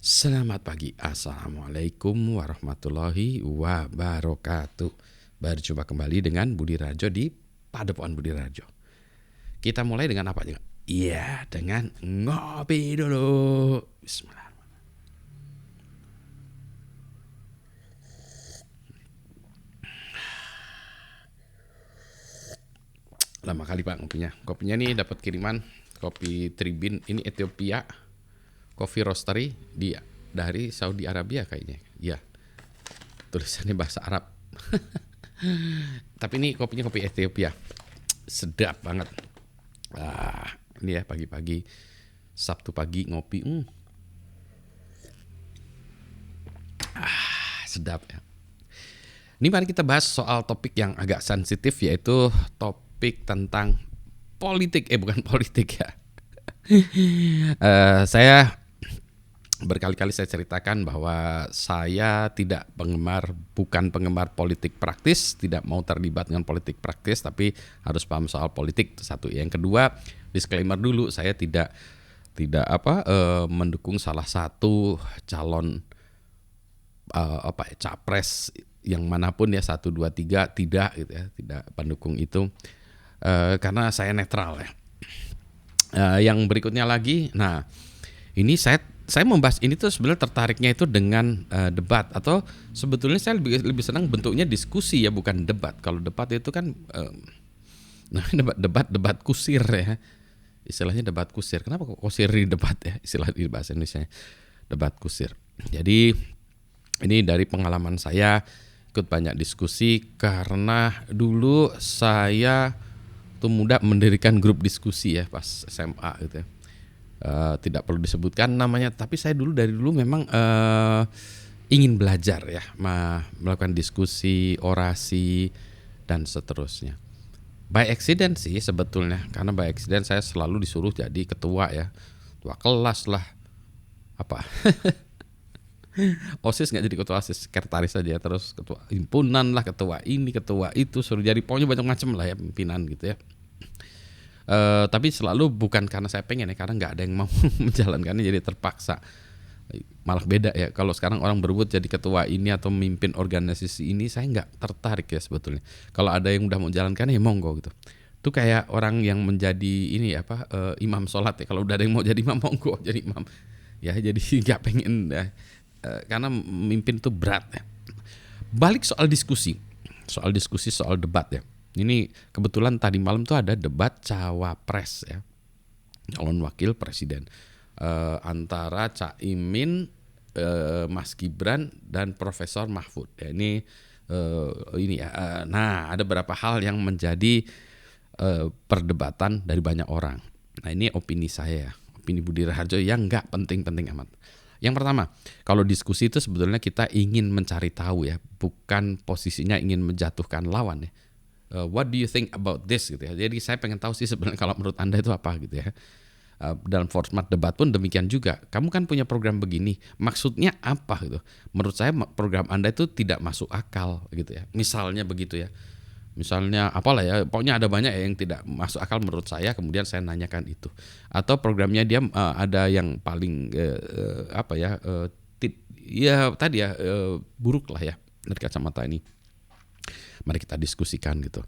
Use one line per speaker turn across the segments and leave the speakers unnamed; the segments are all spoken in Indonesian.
Selamat pagi, Assalamualaikum warahmatullahi wabarakatuh. Berjumpa kembali dengan Budi Rajo di Padepokan Budi Rajo. Kita mulai dengan apa juga? Iya, dengan ngopi dulu. Bismillahirrahmanirrahim. Lama kali Pak ngopinya. Kopinya nih dapat kiriman kopi Tribin, ini Ethiopia Coffee Roastery dari Saudi Arabia kayaknya. Iya, tulisannya bahasa Arab. Tapi ini kopinya kopi Ethiopia. Sedap banget. Ini ya pagi-pagi Sabtu pagi ngopi. Sedap ya. Ini mari kita bahas soal topik yang agak sensitif, yaitu topik tentang politik. Bukan politik ya. Saya berkali-kali saya ceritakan bahwa saya bukan penggemar politik praktis, tidak mau terlibat dengan politik praktis, tapi harus paham soal politik, itu satu. Yang kedua, disclaimer dulu, saya tidak mendukung salah satu calon capres yang manapun ya, 1, 2, 3, tidak gitu ya, tidak pendukung itu, karena saya netral ya. Yang berikutnya lagi, nah ini saya membahas ini tuh sebenarnya tertariknya itu dengan debat, atau sebetulnya saya lebih senang bentuknya diskusi ya, bukan debat. Kalau debat itu kan debat kusir ya, istilahnya debat kusir. Kenapa kok kusir di debat ya, istilah di bahasa Indonesia, debat kusir. Jadi ini dari pengalaman saya ikut banyak diskusi, karena dulu saya tuh muda mendirikan grup diskusi ya pas SMA gitu ya. Tidak perlu disebutkan namanya, tapi saya dari dulu memang ingin belajar ya, melakukan diskusi, orasi, dan seterusnya. By accident sih sebetulnya, karena by accident saya selalu disuruh jadi ketua ya, ketua kelas lah, apa OSIS nggak jadi ketua OSIS, sekretaris saja, terus ketua himpunan lah, ketua ini, ketua itu, suruh jadi, pokoknya banyak macam lah ya, pimpinan gitu ya. Tapi selalu bukan karena saya pengen ya, karena nggak ada yang mau menjalankannya, jadi terpaksa. Malah beda ya, kalau sekarang orang berebut jadi ketua ini atau memimpin organisasi ini, saya nggak tertarik ya sebetulnya. Kalau ada yang udah mau jalankan ya monggo gitu. Itu kayak orang yang menjadi ini imam sholat ya, kalau udah ada yang mau jadi imam monggo jadi imam ya, jadi nggak pengen ya, karena memimpin itu berat ya. Balik soal diskusi soal debat ya. Ini kebetulan tadi malam tuh ada debat cawapres ya, calon wakil presiden, antara Caimin, Mas Gibran, dan Profesor Mahfud. Ya, ini ya. Nah, ada beberapa hal yang menjadi perdebatan dari banyak orang. Nah, ini opini saya, opini Budi Raharjo yang nggak penting-penting amat. Yang pertama, kalau diskusi itu sebetulnya kita ingin mencari tahu ya, bukan posisinya ingin menjatuhkan lawan ya. What do you think about this gitu ya. Jadi saya pengen tahu sih sebenarnya kalau menurut Anda itu apa gitu ya. Dalam format debat pun demikian juga. Kamu kan punya program begini, maksudnya apa gitu. Menurut saya program Anda itu tidak masuk akal gitu ya. Misalnya begitu ya. Misalnya apalah ya, pokoknya ada banyak ya yang tidak masuk akal menurut saya, kemudian saya nanyakan itu. Atau programnya dia ada yang paling buruk lah ya dari kacamata ini. Mari kita diskusikan gitu.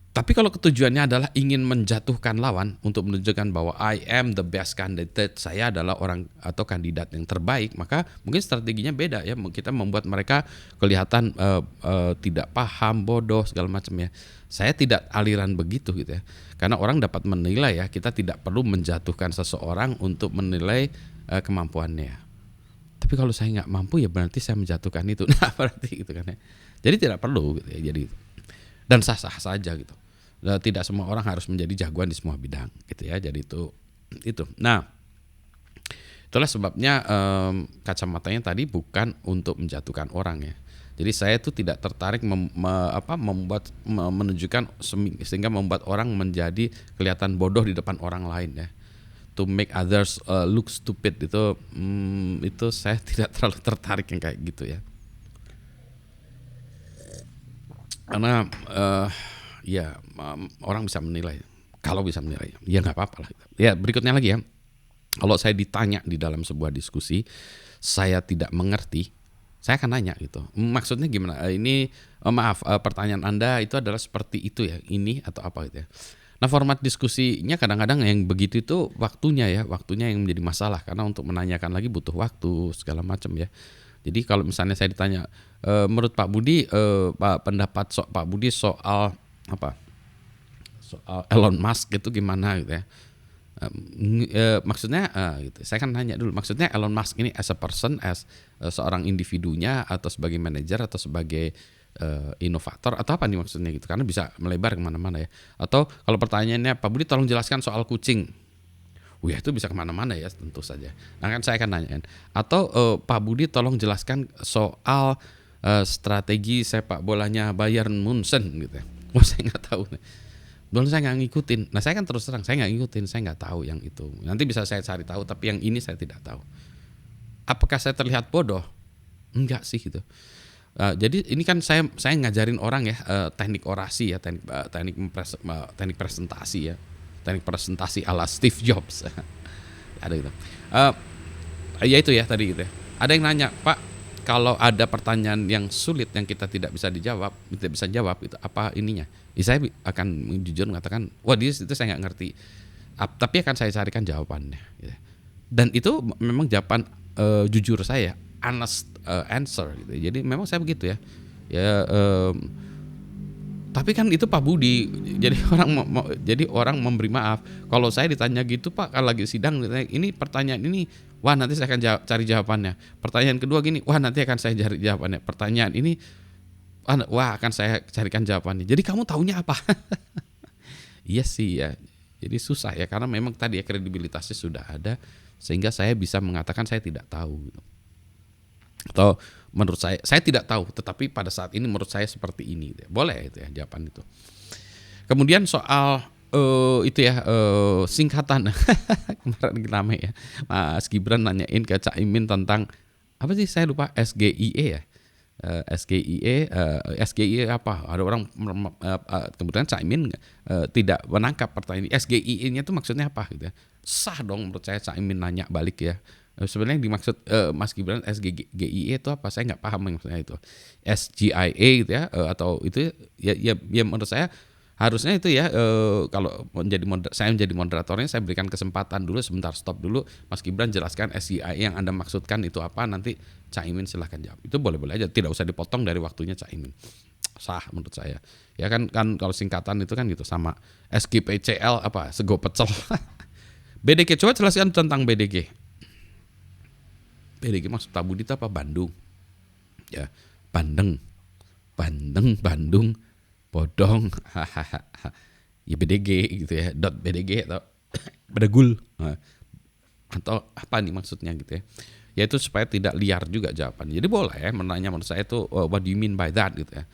Tapi kalau tujuannya adalah ingin menjatuhkan lawan untuk menunjukkan bahwa I am the best candidate, saya adalah orang atau kandidat yang terbaik, maka mungkin strateginya beda ya. Kita membuat mereka kelihatan tidak paham, bodoh segala macam ya. Saya tidak aliran begitu gitu ya. Karena orang dapat menilai ya, kita tidak perlu menjatuhkan seseorang untuk menilai kemampuannya. Tapi kalau saya nggak mampu ya berarti saya menjatuhkan itu. Nah berarti gitu kan ya. Jadi tidak perlu gitu ya, jadi dan sah-sah saja gitu. Tidak semua orang harus menjadi jagoan di semua bidang gitu ya. Jadi itu. Nah, itulah sebabnya kacamatanya tadi bukan untuk menjatuhkan orang ya. Jadi saya itu tidak tertarik menunjukkan sehingga membuat orang menjadi kelihatan bodoh di depan orang lain ya. To make others look stupid itu saya tidak terlalu tertarik yang kayak gitu ya. Karena orang bisa menilai, kalau bisa menilai ya nggak apa-apa lah. Ya berikutnya lagi ya, Kalau saya ditanya di dalam sebuah diskusi, saya tidak mengerti, saya akan nanya gitu. Maksudnya gimana? Ini maaf, pertanyaan Anda itu adalah seperti itu ya, ini atau apa gitu ya. Nah, format diskusinya kadang-kadang yang begitu itu waktunya yang menjadi masalah karena untuk menanyakan lagi butuh waktu segala macam ya. Jadi kalau misalnya saya ditanya, menurut Pak Budi, pendapat Pak Budi soal apa? Soal Elon Musk itu gimana gitu ya. Maksudnya gitu. Saya kan nanya dulu, maksudnya Elon Musk ini as a person, as seorang individunya atau sebagai manajer atau sebagai inovator atau apa nih maksudnya gitu, karena bisa melebar kemana-mana ya. Atau kalau pertanyaannya Pak Budi tolong jelaskan soal kucing, wih itu bisa kemana-mana ya tentu saja. Nah kan saya akan nanyain, atau Pak Budi tolong jelaskan soal strategi sepak bolanya Bayern Munchen gitu ya. Wah saya nggak tahu nih. Dulu saya nggak ngikutin. Nah saya kan terus terang saya nggak ngikutin, saya nggak tahu yang itu. Nanti bisa saya cari tahu, tapi yang ini saya tidak tahu. Apakah saya terlihat bodoh? Enggak sih gitu. Jadi ini kan saya ngajarin orang ya teknik orasi ya, teknik presentasi ya, teknik presentasi ala Steve Jobs. Ada gitu. Ya itu ya tadi gitu ya. Ada yang nanya, Pak, kalau ada pertanyaan yang sulit yang kita tidak bisa jawab itu apa ininya? Saya akan jujur mengatakan, wah itu saya nggak ngerti. Tapi akan saya carikan jawabannya. Gitu. Dan itu memang jawaban jujur saya, honest answer. Gitu. Jadi memang saya begitu ya. Tapi kan itu Pak Budi, jadi orang memberi maaf. Kalau saya ditanya gitu Pak, kalau lagi sidang, ini pertanyaan ini, wah nanti saya akan cari jawabannya. Pertanyaan kedua gini, wah nanti akan saya cari jawabannya. Pertanyaan ini, wah akan saya carikan jawabannya. Jadi kamu taunya apa? Iya sih ya. Jadi susah ya, karena memang tadi ya kredibilitasnya sudah ada, sehingga saya bisa mengatakan saya tidak tahu. Atau menurut saya tidak tahu, tetapi pada saat ini menurut saya seperti ini. Boleh itu ya jawaban itu. Kemudian soal itu ya singkatan kemarin rame ya, Mas Gibran nanyain ke Cak Imin tentang apa sih, saya lupa, SGIE ya. SGIE apa? Ada orang kemudian Cak Imin tidak menangkap pertanyaan ini. SGIE-nya itu maksudnya apa gitu ya. Sah dong menurut saya Cak Imin nanya balik ya. Sebenarnya yang dimaksud Mas Gibran SGIE itu apa? Saya nggak paham maksudnya itu. SGIA gitu ya, atau itu ya menurut saya harusnya itu ya, kalau saya menjadi moderatornya, saya berikan kesempatan dulu, sebentar stop dulu, Mas Gibran jelaskan SGIA yang Anda maksudkan itu apa, nanti Cak Imin silahkan jawab. Itu boleh-boleh aja, tidak usah dipotong dari waktunya Cak Imin. Sah menurut saya. Ya kan kalau singkatan itu kan gitu, sama SGPCL apa, sego pecel. BDG, coba jelaskan tentang BDG. BDG maksud Pak Budi itu apa? Bandung. Ya, Bandung, Bodong, ya BDG gitu ya, .BDG atau Bedegul, atau apa nih maksudnya gitu ya. Ya itu supaya tidak liar juga jawabannya. Jadi boleh ya menanya menurut saya itu what do you mean by that gitu ya.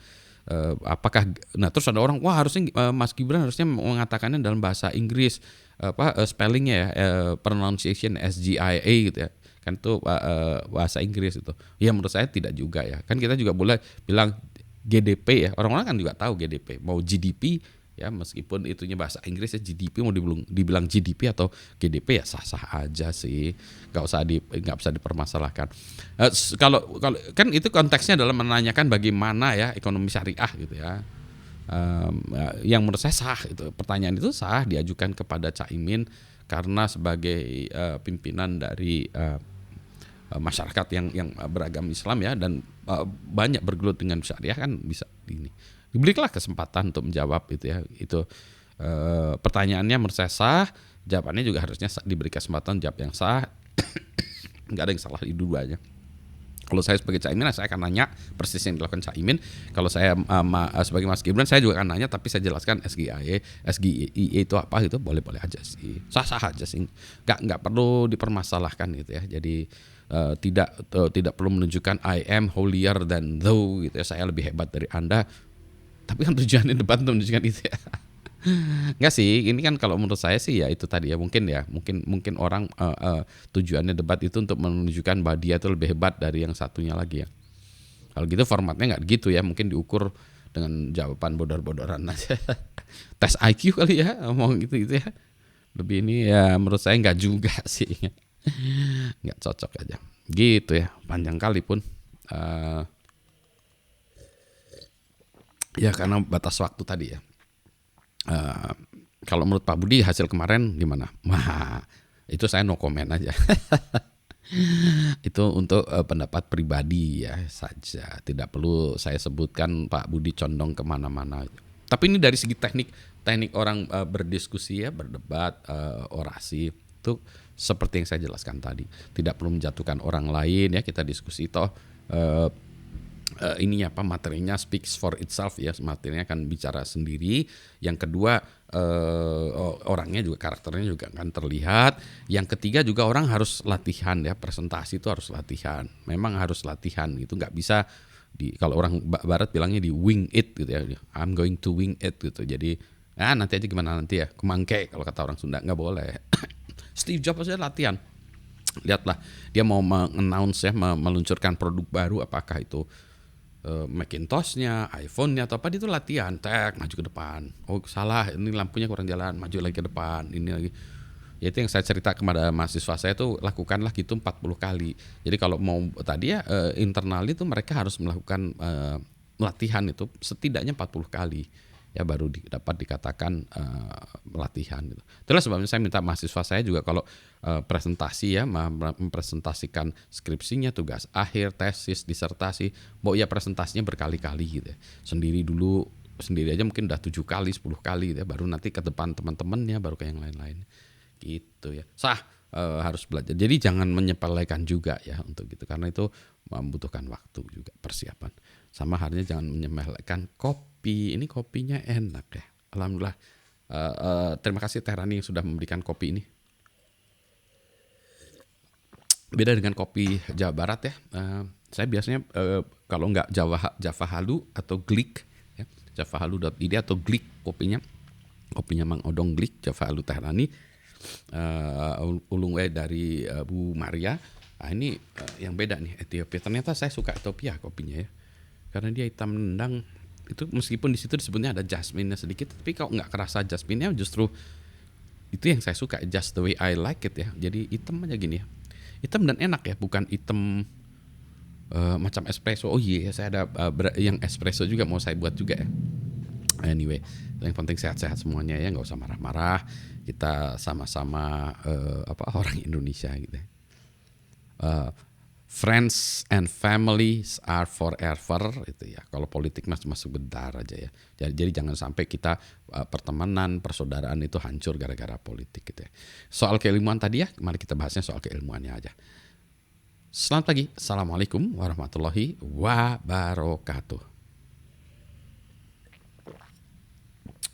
Apakah, nah terus ada orang, wah harusnya Mas Gibran harusnya mengatakannya dalam bahasa Inggris, spellingnya ya, pronunciation SGIA gitu ya. Kan itu bahasa Inggris itu. Ya menurut saya tidak juga ya. Kan kita juga boleh bilang GDP ya. Orang-orang kan juga tahu GDP. Mau GDP ya, meskipun itunya bahasa Inggris ya, GDP mau dibilang GDP atau GDP ya sah-sah aja sih. Enggak usah dipermasalahkan. Kalau kan itu konteksnya adalah menanyakan bagaimana ya ekonomi syariah gitu ya. Yang menurut saya sah itu. Pertanyaan itu sah diajukan kepada Cak Imin karena sebagai pimpinan dari masyarakat yang beragam Islam ya, dan banyak bergelut dengan syariah, kan bisa ini. Diberilah kesempatan untuk menjawab itu ya. Itu pertanyaannya menurut saya sah, jawabannya juga harusnya diberi kesempatan jawab yang sah. Enggak ada yang salah di duanya. Kalau saya sebagai Cak Imin, saya akan nanya persis yang dilakukan Cak Imin. Kalau saya sebagai Mas Gibran, saya juga akan nanya, tapi saya jelaskan SGIE itu apa, itu boleh-boleh aja sih, sah-sah aja sih, nggak perlu dipermasalahkan gitu ya. Jadi tidak perlu menunjukkan I am holier than thou gitu ya, saya lebih hebat dari Anda. Tapi kan tujuannya debat untuk menunjukkan itu ya. Enggak sih, ini kan kalau menurut saya sih ya itu tadi ya, mungkin orang tujuannya debat itu untuk menunjukkan bahwa dia itu lebih hebat dari yang satunya lagi ya. Kalau gitu formatnya nggak gitu ya, mungkin diukur dengan jawaban bodor-bodoran aja. Tes IQ kali ya, ngomong gitu ya. Lebih ini ya menurut saya nggak juga sih. Nggak cocok aja. Gitu ya, panjang kali pun. Eh, ya karena batas waktu tadi ya. Eh, Kalau menurut Pak Budi hasil kemarin gimana? Wah, itu saya no comment aja. Itu untuk pendapat pribadi ya saja. Tidak perlu saya sebutkan Pak Budi condong kemana-mana. Tapi ini dari segi teknik orang berdiskusi ya, berdebat, orasi itu seperti yang saya jelaskan tadi. Tidak perlu menjatuhkan orang lain ya, kita diskusi toh eh, ininya apa materinya speaks for itself ya, materinya akan bicara sendiri. Yang kedua orangnya juga karakternya juga akan terlihat. Yang ketiga juga orang harus latihan ya, presentasi itu harus latihan, memang harus latihan gitu, nggak bisa kalau orang barat bilangnya di wing it gitu ya, I'm going to wing it gitu. Jadi nanti aja gimana nanti ya, kemangke kalau kata orang Sunda, nggak boleh. Steve Jobs aja latihan, lihatlah dia mau mengannounce ya, meluncurkan produk baru, apakah itu Macintosh-nya, iPhone-nya atau apa, dia tuh latihan, maju ke depan. Oh salah, ini lampunya kurang jalan, maju lagi ke depan, ini lagi. Ya itu yang saya cerita kepada mahasiswa saya tuh, lakukanlah gitu 40 kali. Jadi kalau mau tadi ya internal itu mereka harus melakukan latihan itu setidaknya 40 kali. Ya baru dapat dikatakan latihan gitu. Itulah sebabnya saya minta mahasiswa saya juga kalau presentasi ya, mempresentasikan skripsinya, tugas akhir, tesis, disertasi, mau ya presentasinya berkali-kali gitu ya. Sendiri dulu, sendiri aja mungkin udah 7 kali, 10 kali gitu ya, baru nanti ke depan teman-temannya, baru ke yang lain-lain. Gitu ya. Harus belajar. Jadi jangan menyepelekan juga ya untuk gitu, karena itu membutuhkan waktu juga persiapan. Sama halnya jangan menyepelekan kopi. Ini kopinya enak ya. Alhamdulillah. Terima kasih Teh Rani yang sudah memberikan kopi ini. Beda dengan kopi Jawa Barat ya. Saya biasanya kalau nggak Java Halu atau Glik ya, javahalu.id atau Glik kopinya Mang Odong Glik, Java Halu Teh Rani, ulung dari Bu Maria. Nah, ini yang beda nih, Ethiopia. Ternyata saya suka Ethiopia kopinya ya, karena dia hitam nendang. Itu meskipun di situ disebutnya ada jasmine sedikit, tapi kalau nggak kerasa jasmine-nya, justru itu yang saya suka, just the way I like it ya. Jadi hitam aja gini ya, hitam dan enak ya, bukan hitam macam espresso. Oh iya, saya ada yang espresso juga mau saya buat juga ya. Anyway, yang penting sehat-sehat semuanya ya, nggak usah marah-marah. Kita sama-sama orang Indonesia gitu. Friends and families are forever itu ya. Kalau politik masuk bentar aja ya. Jadi jangan sampai kita pertemanan, persaudaraan itu hancur gara-gara politik gitu ya. Soal keilmuan tadi ya, mari kita bahasnya soal keilmuannya aja. Selamat pagi, assalamualaikum warahmatullahi wabarakatuh.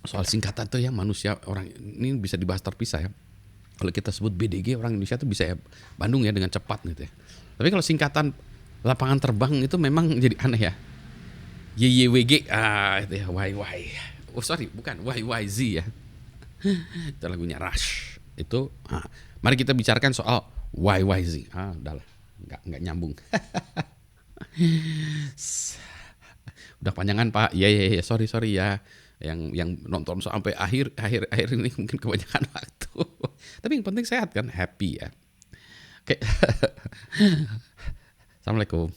Soal singkatan tuh ya, manusia orang ini bisa dibahas terpisah ya. Kalau kita sebut BDG, orang Indonesia tuh bisa ya Bandung ya dengan cepat gitu ya. Tapi kalau singkatan lapangan terbang itu memang jadi aneh ya. YYWG, itu ya, YY. Oh sorry, bukan YYZ ya. Itu lagunya Rush. Itu, mari kita bicarakan soal YYZ. Udahlah, nggak nyambung. Udah panjangan Pak. Ya, sorry ya. Yang nonton sampai akhir ini mungkin kebanyakan waktu. Tapi yang penting sehat kan, happy ya. Oke. Assalamualaikum.